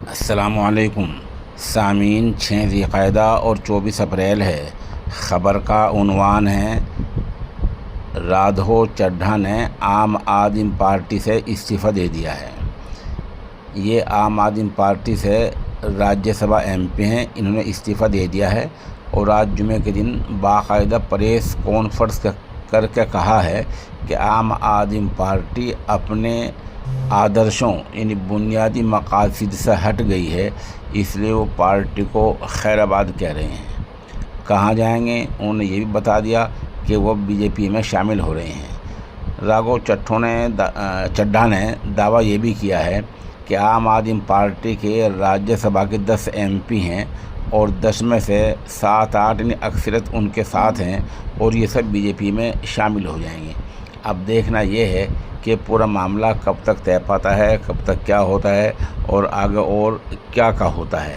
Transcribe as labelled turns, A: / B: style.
A: अस्सलामुअलैकुम सामीन। 6 ज़िलक़अदा और 24 अप्रैल है। ख़बर का उन्वान है, राघव चड्ढा ने आम आदमी पार्टी से इस्तीफ़ा दे दिया है। ये आम आदमी पार्टी से राज्यसभा एमपी हैं, इन्होंने इस्तीफ़ा दे दिया है और आज जुमे के दिन बाकायदा प्रेस कॉन्फ्रेंस करके कहा है कि आम आदमी पार्टी अपने आदर्शों यानी बुनियादी मकासद से हट गई है, इसलिए वो पार्टी को खैराबाद कह रहे हैं। कहाँ जाएंगे उन्होंने ये भी बता दिया कि वो बीजेपी में शामिल हो रहे हैं। राघव चड्ढा ने दावा ये भी किया है कि आम आदमी पार्टी के राज्यसभा के 10 एमपी हैं और 10 में से 7-8 यानी अक्सरियत उनके साथ हैं और ये सब बीजेपी में शामिल हो जाएंगे। अब देखना ये है कि पूरा मामला कब तक तय पाता है, कब तक क्या होता है और आगे और क्या होता है।